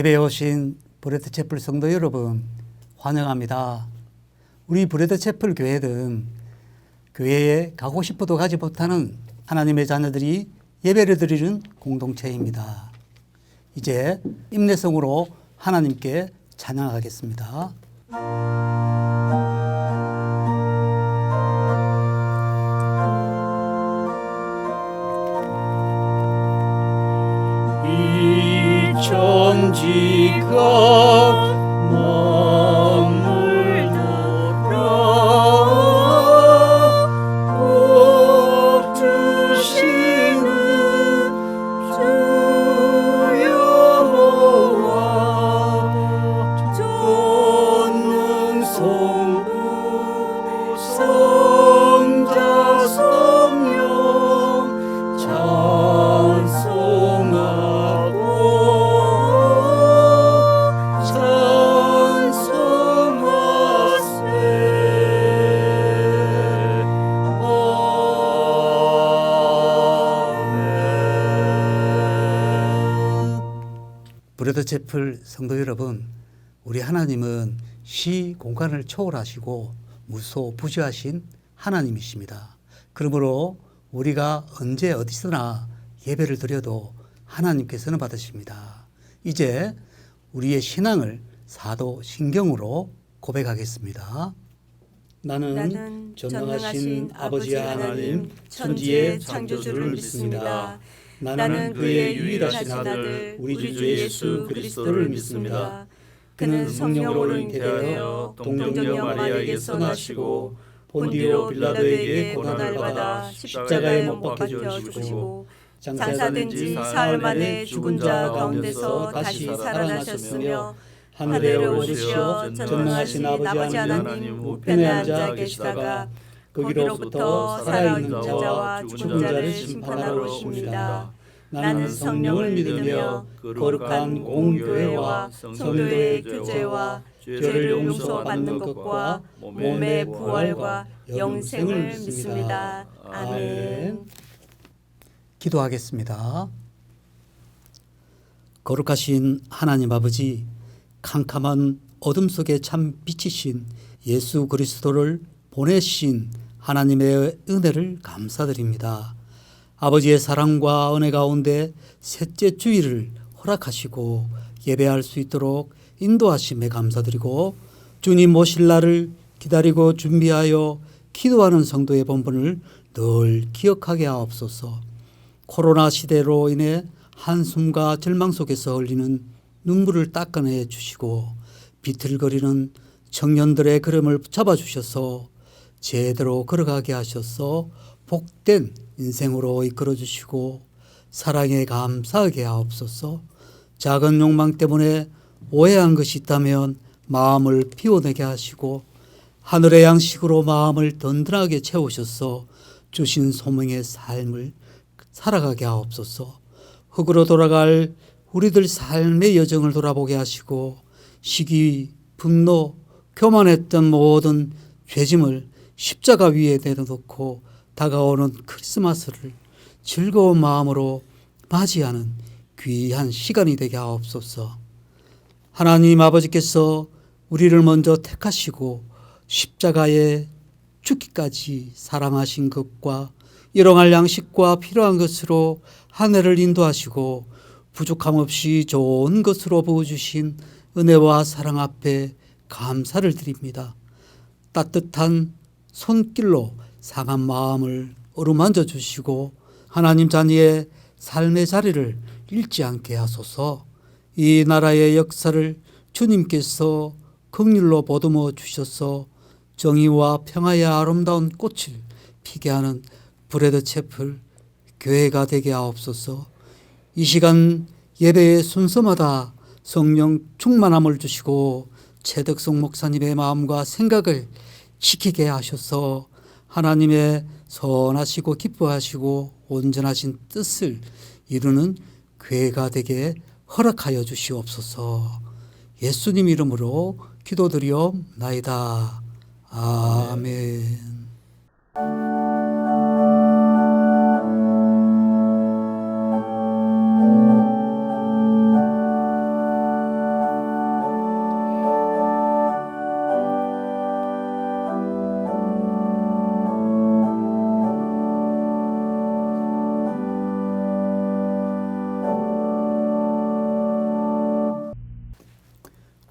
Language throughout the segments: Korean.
예배에 오신 브레드 채플 성도 여러분 환영합니다. 우리 브레드 채플 교회는 교회에 가고 싶어도 가지 못하는 하나님의 자녀들이 예배를 드리는 공동체입니다. 이제 인내성으로 하나님께 찬양하겠습니다. 천지가 만물 돌아 복 주시는 주 여호와 전능 성부 성자 성령 찬송하고 브레드 채플 성도 여러분, 우리 하나님은 시 공간을 초월하시고 무소부지하신 하나님이십니다. 그러므로 우리가 언제 어디서나 예배를 드려도 하나님께서는 받으십니다. 이제 우리의 신앙을 사도신경으로 고백하겠습니다. 나는 전능하신 아버지 하나님 천지의 창조주를 믿습니다. 나는 그의 유일하신 아들 우리 주 예수 그리스도를 믿습니다. 그는 성령으로 잉태되어 동정녀 마리아에게서 나시고 본디오 빌라도에게 고난을 받아 십자가에 못 박혀 죽으시고 장사된 지 사흘 만에 죽은 자 가운데서 다시 살아나셨으며 하늘에 오르시어 전능하신 아버지 하나님 우편에 앉아 계시다가 거기로부터 살아있는 자와 죽은 자를 심판하러 오십니다. 나는 성령을 믿으며 거룩한 공교회와 성도의 교제와 죄를 용서받는 것과 몸의 부활과 영생을 믿습니다. 아멘. 기도하겠습니다. 거룩하신 하나님 아버지, 캄캄한 어둠 속에 참 빛이신 예수 그리스도를 보내신 하나님의 은혜를 감사드립니다. 아버지의 사랑과 은혜 가운데 셋째 주일을 허락하시고 예배할 수 있도록 인도하심에 감사드리고 주님 오실 날을 기다리고 준비하여 기도하는 성도의 본분을 늘 기억하게 하옵소서. 코로나 시대로 인해 한숨과 절망 속에서 흘리는 눈물을 닦아내 주시고 비틀거리는 청년들의 걸음을 붙잡아 주셔서 제대로 걸어가게 하셔서 복된 인생으로 이끌어 주시고 사랑에 감사하게 하옵소서. 작은 욕망 때문에 오해한 것이 있다면 마음을 피워내게 하시고 하늘의 양식으로 마음을 든든하게 채우셔서 주신 소명의 삶을 살아가게 하옵소서. 흙으로 돌아갈 우리들 삶의 여정을 돌아보게 하시고 시기, 분노, 교만했던 모든 죄짐을 십자가 위에 내려놓고 다가오는 크리스마스를 즐거운 마음으로 맞이하는 귀한 시간이 되게 하옵소서. 하나님 아버지께서 우리를 먼저 택하시고 십자가에 죽기까지 사랑하신 것과 일용할 양식과 필요한 것으로 한 해를 인도하시고 부족함 없이 좋은 것으로 부어주신 은혜와 사랑 앞에 감사를 드립니다. 따뜻한 손길로 상한 마음을 어루만져 주시고 하나님 자녀의 삶의 자리를 잃지 않게 하소서. 이 나라의 역사를 주님께서 긍휼로 보듬어 주셔서 정의와 평화의 아름다운 꽃을 피게 하는 브레드 채플 교회가 되게 하옵소서. 이 시간 예배의 순서마다 성령 충만함을 주시고 최덕성 목사님의 마음과 생각을 지키게 하셔서 하나님의 선하시고 기뻐하시고 온전하신 뜻을 이루는 교회가 되게 허락하여 주시옵소서. 예수님 이름으로 기도드리옵나이다. 아멘.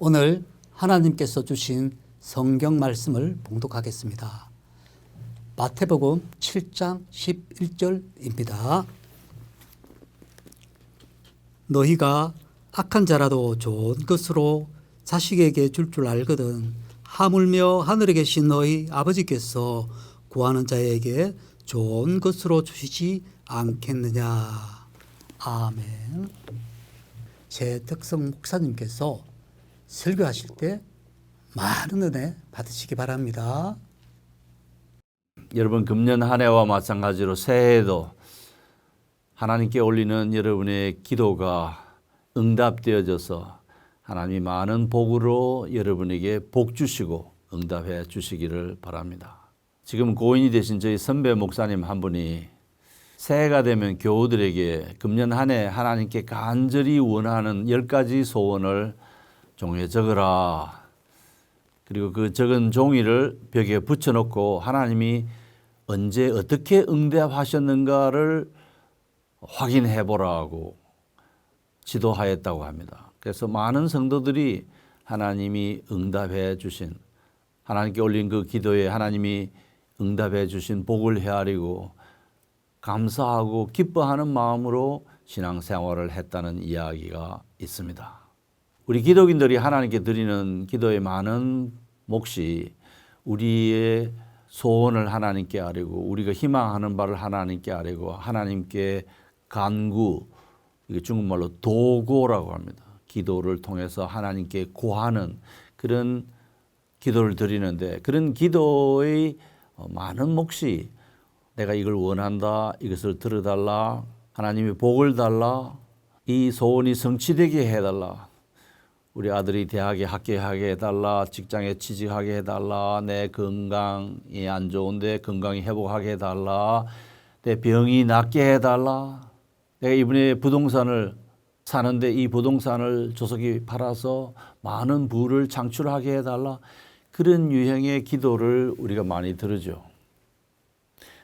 오늘 하나님께서 주신 성경 말씀을 봉독하겠습니다. 마태복음 7장 11절입니다. 너희가 악한 자라도 좋은 것으로 자식에게 줄 줄 알거든 하물며 하늘에 계신 너희 아버지께서 구하는 자에게 좋은 것으로 주시지 않겠느냐. 아멘. 최덕성 목사님께서 설교하실 때 많은 은혜 받으시기 바랍니다. 여러분, 금년 한 해와 마찬가지로 새해에도 하나님께 올리는 여러분의 기도가 응답되어져서 하나님이 많은 복으로 여러분에게 복 주시고 응답해 주시기를 바랍니다. 지금 고인이 되신 저희 선배 목사님 한 분이 새해가 되면 교우들에게 금년 한 해 하나님께 간절히 원하는 10가지 소원을 종이에 적어라. 그리고 그 적은 종이를 벽에 붙여놓고 하나님이 언제 어떻게 응답하셨는가를 확인해 보라고 지도하였다고 합니다. 그래서 많은 성도들이 하나님이 응답해 주신, 하나님께 올린 그 기도에 하나님이 응답해 주신 복을 헤아리고 감사하고 기뻐하는 마음으로 신앙생활을 했다는 이야기가 있습니다. 우리 기독인들이 하나님께 드리는 기도의 많은 몫이 우리의 소원을 하나님께 아뢰고 우리가 희망하는 바를 하나님께 아뢰고 하나님께 간구, 이게 중국말로 도고라고 합니다. 기도를 통해서 하나님께 고하는 그런 기도를 드리는데, 그런 기도의 많은 몫이 내가 이걸 원한다, 이것을 들어달라, 하나님이 복을 달라, 이 소원이 성취되게 해달라, 우리 아들이 대학에 합격하게 해달라, 직장에 취직하게 해달라, 내 건강이 안 좋은데 건강이 회복하게 해달라, 내 병이 낫게 해달라, 내가 이번에 부동산을 사는데 이 부동산을 조속히 팔아서 많은 부를 창출하게 해달라, 그런 유형의 기도를 우리가 많이 들으죠.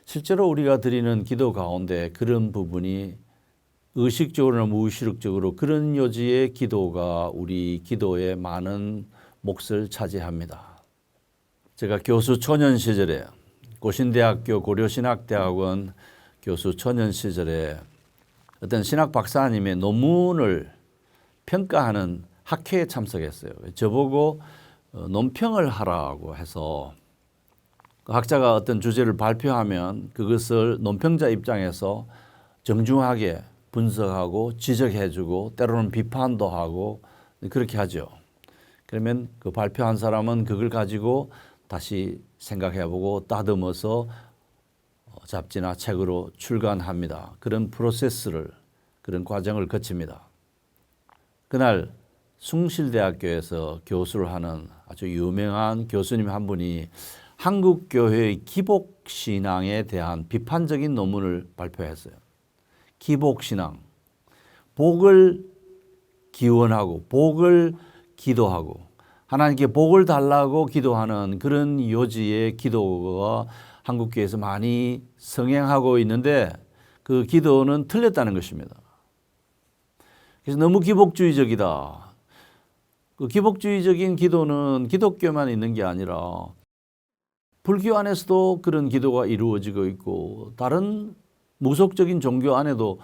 실제로 우리가 드리는 기도 가운데 그런 부분이 의식적으로나 무의식적으로 그런 요지의 기도가 우리 기도의 많은 몫을 차지합니다. 제가 교수 초년 시절에 고신대학교 고려신학대학원 교수 초년 시절에 어떤 신학 박사님의 논문을 평가하는 학회에 참석했어요. 저보고 논평을 하라고 해서 그 학자가 어떤 주제를 발표하면 그것을 논평자 입장에서 정중하게 분석하고 지적해주고 때로는 비판도 하고 그렇게 하죠. 그러면 그 발표한 사람은 그걸 가지고 다시 생각해보고 다듬어서 잡지나 책으로 출간합니다. 그런 프로세스를, 그런 과정을 거칩니다. 그날 숭실대학교에서 교수를 하는 아주 유명한 교수님 한 분이 한국교회의 기복신앙에 대한 비판적인 논문을 발표했어요. 기복신앙, 복을 기원하고 복을 기도하고 하나님께 복을 달라고 기도하는 그런 요지의 기도가 한국교회에서 많이 성행하고 있는데 그 기도는 틀렸다는 것입니다. 그래서 너무 기복주의적이다. 그 기복주의적인 기도는 기독교만 있는 게 아니라 불교 안에서도 그런 기도가 이루어지고 있고 다른 무속적인 종교 안에도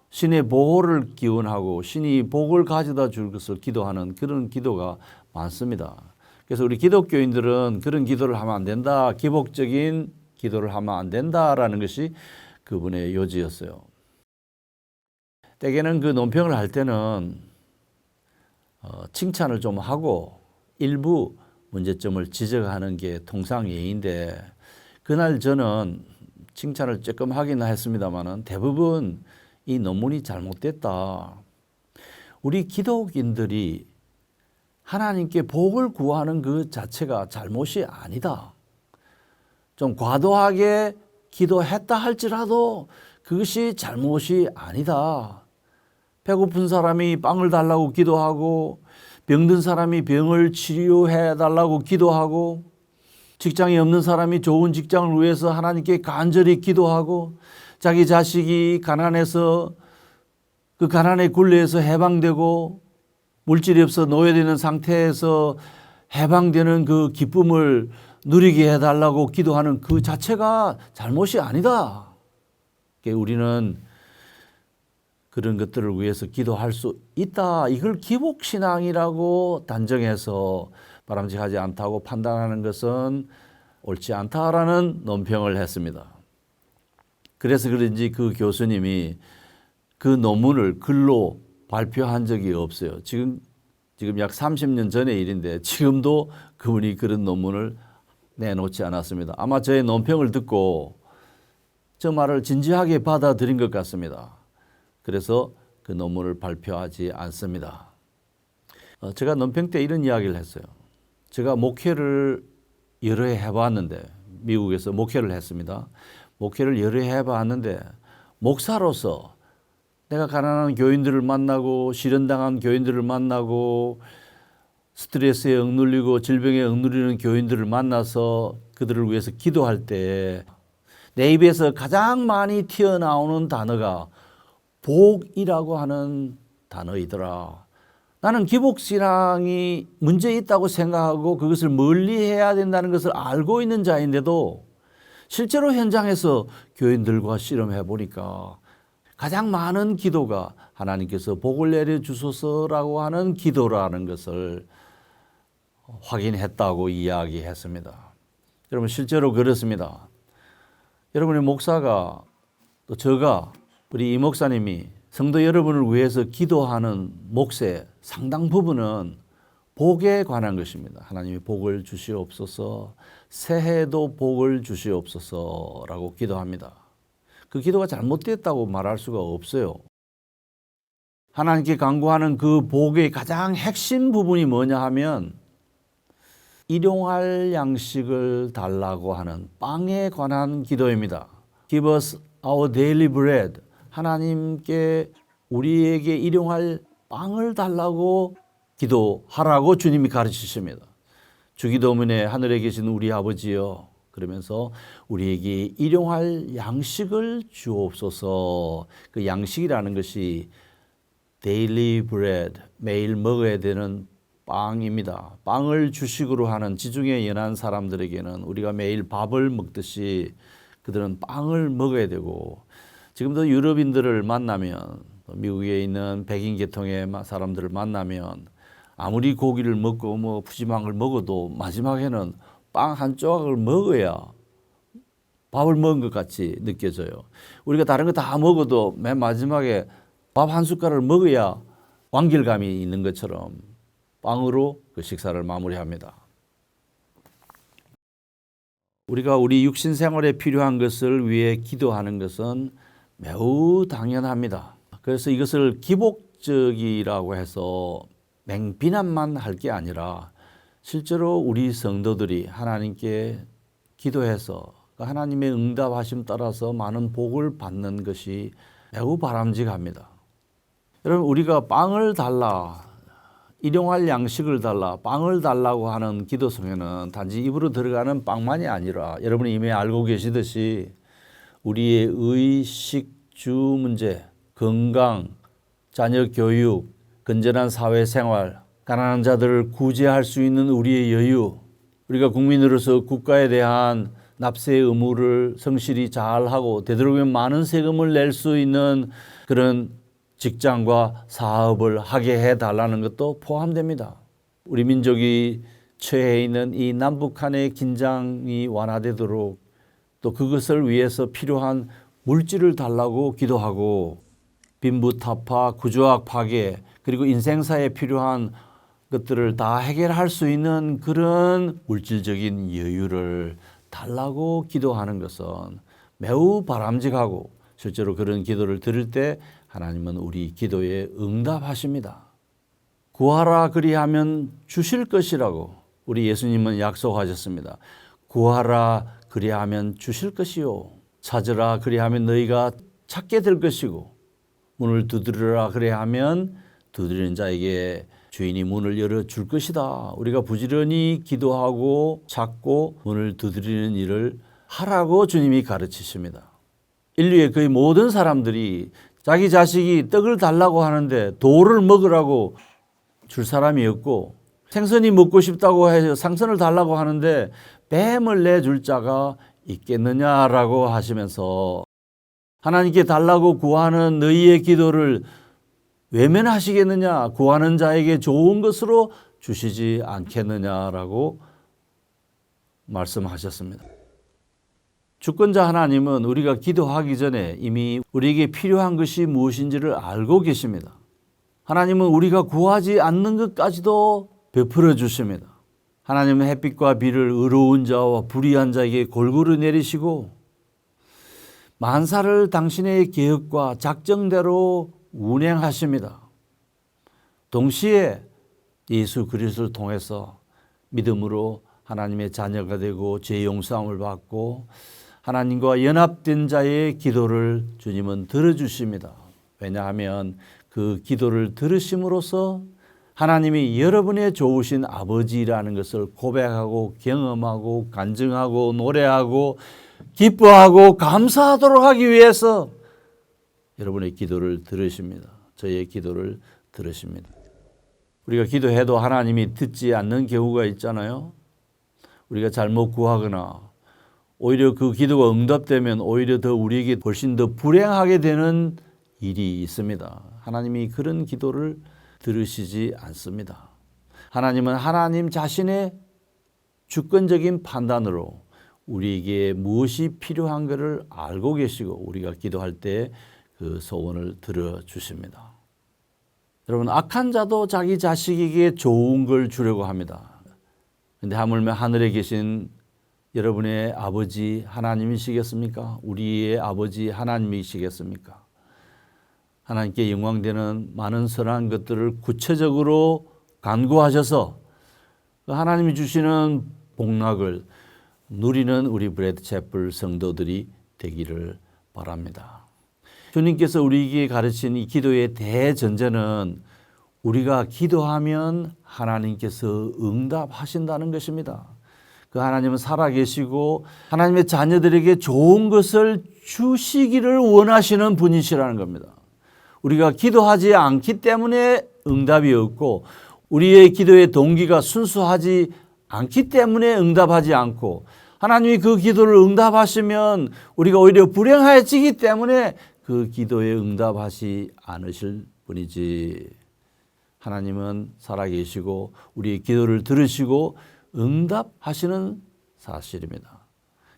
신의 보호를 기원하고 신이 복을 가져다 줄 것을 기도하는 그런 기도가 많습니다. 그래서 우리 기독교인들은 그런 기도를 하면 안 된다, 기복적인 기도를 하면 안 된다라는 것이 그분의 요지였어요. 때에는 그 논평을 할 때는 칭찬을 좀 하고 일부 문제점을 지적하는 게 통상 예인데 그날 저는 칭찬을 조금 하긴 했습니다마는 대부분 이 논문이 잘못됐다. 우리 기독인들이 하나님께 복을 구하는 그 자체가 잘못이 아니다. 좀 과도하게 기도했다 할지라도 그것이 잘못이 아니다. 배고픈 사람이 빵을 달라고 기도하고 병든 사람이 병을 치료해 달라고 기도하고 직장이 없는 사람이 좋은 직장을 위해서 하나님께 간절히 기도하고 자기 자식이 가난해서 그 가난의 굴레에서 해방되고 물질이 없어 노예되는 상태에서 해방되는 그 기쁨을 누리게 해달라고 기도하는 그 자체가 잘못이 아니다. 우리는 그런 것들을 위해서 기도할 수 있다. 이걸 기복신앙이라고 단정해서 바람직하지 않다고 판단하는 것은 옳지 않다라는 논평을 했습니다. 그래서 그런지 그 교수님이 그 논문을 글로 발표한 적이 없어요. 지금 약 30년 전의 일인데 지금도 그분이 그런 논문을 내놓지 않았습니다. 아마 저의 논평을 듣고 저 말을 진지하게 받아들인 것 같습니다. 그래서 그 논문을 발표하지 않습니다. 제가 논평 때 이런 이야기를 했어요. 제가 목회를 여러 해 해봤는데 미국에서 목회를 했습니다. 목회를 여러 해 해봤는데 목사로서 내가 가난한 교인들을 만나고 실현당한 교인들을 만나고 스트레스에 억눌리고 질병에 억눌리는 교인들을 만나서 그들을 위해서 기도할 때 내 입에서 가장 많이 튀어나오는 단어가 복이라고 하는 단어이더라. 나는 기복신앙이 문제 있다고 생각하고 그것을 멀리해야 된다는 것을 알고 있는 자인데도 실제로 현장에서 교인들과 실험해 보니까 가장 많은 기도가 하나님께서 복을 내려주소서라고 하는 기도라는 것을 확인했다고 이야기했습니다. 여러분 실제로 그렇습니다. 여러분의 목사가 또 저가 우리 이 목사님이 성도 여러분을 위해서 기도하는 몫의 상당 부분은 복에 관한 것입니다. 하나님이 복을 주시옵소서, 새해도 복을 주시옵소서라고 기도합니다. 그 기도가 잘못됐다고 말할 수가 없어요. 하나님께 간구하는 그 복의 가장 핵심 부분이 뭐냐 하면 일용할 양식을 달라고 하는 빵에 관한 기도입니다. Give us our daily bread. 하나님께 우리에게 일용할 빵을 달라고 기도하라고 주님이 가르치십니다. 주기도문에 하늘에 계신 우리 아버지여 그러면서 우리에게 일용할 양식을 주옵소서. 그 양식이라는 것이 daily bread, 매일 먹어야 되는 빵입니다. 빵을 주식으로 하는 지중해 연안 사람들에게는 우리가 매일 밥을 먹듯이 그들은 빵을 먹어야 되고 지금도 유럽인들을 만나면 미국에 있는 백인 계통의 사람들을 만나면 아무리 고기를 먹고 뭐 푸짐한 걸 먹어도 마지막에는 빵 한 조각을 먹어야 밥을 먹은 것 같이 느껴져요. 우리가 다른 거 다 먹어도 맨 마지막에 밥 한 숟갈을 먹어야 완결감이 있는 것처럼 빵으로 그 식사를 마무리합니다. 우리가 우리 육신 생활에 필요한 것을 위해 기도하는 것은 매우 당연합니다. 그래서 이것을 기복적이라고 해서 맹비난만 할 게 아니라 실제로 우리 성도들이 하나님께 기도해서 하나님의 응답하심 따라서 많은 복을 받는 것이 매우 바람직합니다. 여러분 우리가 빵을 달라, 일용할 양식을 달라, 빵을 달라고 하는 기도 속에는 단지 입으로 들어가는 빵만이 아니라 여러분이 이미 알고 계시듯이 우리의 의식주 문제, 건강, 자녀 교육, 건전한 사회생활, 가난한 자들을 구제할 수 있는 우리의 여유, 우리가 국민으로서 국가에 대한 납세 의무를 성실히 잘하고 되도록이면 많은 세금을 낼 수 있는 그런 직장과 사업을 하게 해달라는 것도 포함됩니다. 우리 민족이 처해 있는 이 남북한의 긴장이 완화되도록 또 그것을 위해서 필요한 물질을 달라고 기도하고 빈부타파, 구조학 파괴 그리고 인생사에 필요한 것들을 다 해결할 수 있는 그런 물질적인 여유를 달라고 기도하는 것은 매우 바람직하고 실제로 그런 기도를 들을 때 하나님은 우리 기도에 응답하십니다. 구하라 그리하면 주실 것이라고 우리 예수님은 약속하셨습니다. 구하라 그리하면 주실 것이요. 찾으라 그리하면 너희가 찾게 될 것이고 문을 두드리라 그리하면 두드리는 자에게 주인이 문을 열어줄 것이다. 우리가 부지런히 기도하고 찾고 문을 두드리는 일을 하라고 주님이 가르치십니다. 인류의 거의 모든 사람들이 자기 자식이 떡을 달라고 하는데 돌을 먹으라고 줄 사람이 없고 생선이 먹고 싶다고 해서 생선을 달라고 하는데 뱀을 내줄 자가 있겠느냐라고 하시면서 하나님께 달라고 구하는 너희의 기도를 외면하시겠느냐, 구하는 자에게 좋은 것으로 주시지 않겠느냐라고 말씀하셨습니다. 주권자 하나님은 우리가 기도하기 전에 이미 우리에게 필요한 것이 무엇인지를 알고 계십니다. 하나님은 우리가 구하지 않는 것까지도 베풀어 주십니다. 하나님은 햇빛과 비를 의로운 자와 불의한 자에게 골고루 내리시고 만사를 당신의 계획과 작정대로 운행하십니다. 동시에 예수 그리스도를 통해서 믿음으로 하나님의 자녀가 되고 죄 용서함을 받고 하나님과 연합된 자의 기도를 주님은 들어주십니다. 왜냐하면 그 기도를 들으심으로써 하나님이 여러분의 좋으신 아버지라는 것을 고백하고 경험하고 간증하고 노래하고 기뻐하고 감사하도록 하기 위해서 여러분의 기도를 들으십니다. 저의 기도를 들으십니다. 우리가 기도해도 하나님이 듣지 않는 경우가 있잖아요. 우리가 잘못 구하거나 오히려 그 기도가 응답되면 오히려 더 우리에게 훨씬 더 불행하게 되는 일이 있습니다. 하나님이 그런 기도를 들으시지 않습니다. 하나님은 하나님 자신의 주권적인 판단으로 우리에게 무엇이 필요한 것을 알고 계시고 우리가 기도할 때 그 소원을 들어주십니다. 여러분, 악한 자도 자기 자식에게 좋은 걸 주려고 합니다. 그런데 하물며 하늘에 계신 여러분의 아버지 하나님이시겠습니까? 우리의 아버지 하나님이시겠습니까? 하나님께 영광되는 많은 선한 것들을 구체적으로 간구하셔서 하나님이 주시는 복락을 누리는 우리 브레드 채플 성도들이 되기를 바랍니다. 주님께서 우리에게 가르친 이 기도의 대전제는 우리가 기도하면 하나님께서 응답하신다는 것입니다. 그 하나님은 살아계시고 하나님의 자녀들에게 좋은 것을 주시기를 원하시는 분이시라는 겁니다. 우리가 기도하지 않기 때문에 응답이 없고 우리의 기도의 동기가 순수하지 않기 때문에 응답하지 않고 하나님이 그 기도를 응답하시면 우리가 오히려 불행해지기 때문에 그 기도에 응답하시 않으실 분이지. 하나님은 살아계시고 우리의 기도를 들으시고 응답하시는 사실입니다.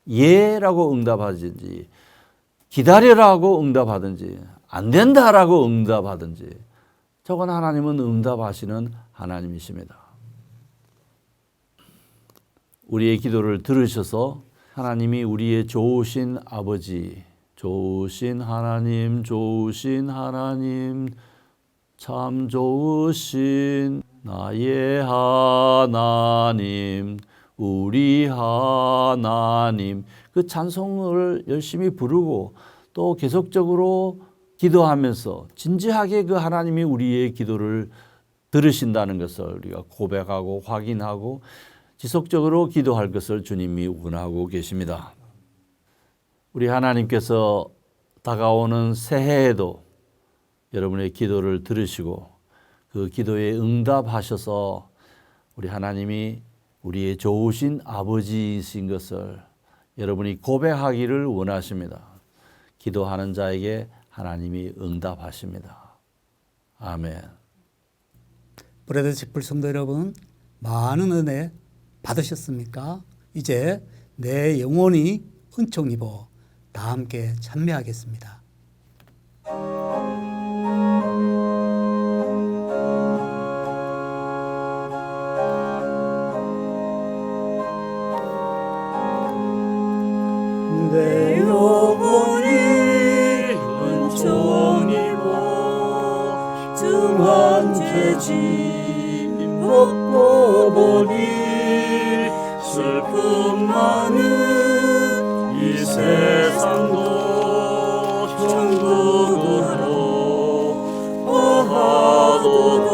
예라고 응답하든지 기다려라고 응답하든지 안 된다라고 응답하든지 저건 하나님은 응답하시는 하나님이십니다. 우리의 기도를 들으셔서 하나님이 우리의 좋으신 아버지, 좋으신 하나님, 참 좋으신 나의 하나님, 우리 하나님, 그 찬송을 열심히 부르고 또 계속적으로 기도하면서 진지하게 그 하나님이 우리의 기도를 들으신다는 것을 우리가 고백하고 확인하고 지속적으로 기도할 것을 주님이 원하고 계십니다. 우리 하나님께서 다가오는 새해에도 여러분의 기도를 들으시고 그 기도에 응답하셔서 우리 하나님이 우리의 좋으신 아버지이신 것을 여러분이 고백하기를 원하십니다. 기도하는 자에게 하나님이 응답하십니다. 아멘. 브레드 채플 성도 여러분, 많은 은혜 받으셨습니까? 이제 내 영혼이 은총 입어 다 함께 찬미하겠습니다. 내 영혼이 은총 입어 중한 죄짐 벗고 보니 슬픔 많은 이 세상도 천국으로 거하도다.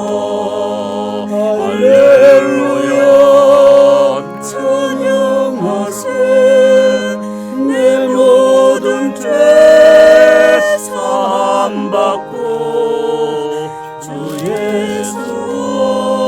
할렐루야 찬양하세. 내 모든 죄 사함받고 주 예수와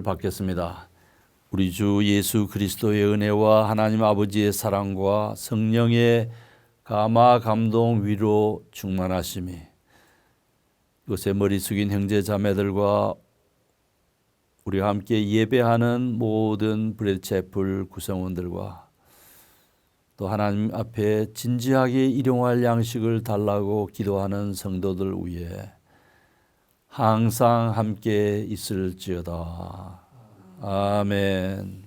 받겠습니다. 우리 주 예수 그리스도의 은혜와 하나님 아버지의 사랑과 성령의 감화 감동 위로 충만하심이 이곳에 머리 숙인 형제 자매들과 우리가 함께 예배하는 모든 브레드체플 구성원들과 또 하나님 앞에 진지하게 일용할 양식을 달라고 기도하는 성도들 위해 항상 함께 있을지어다. 아멘.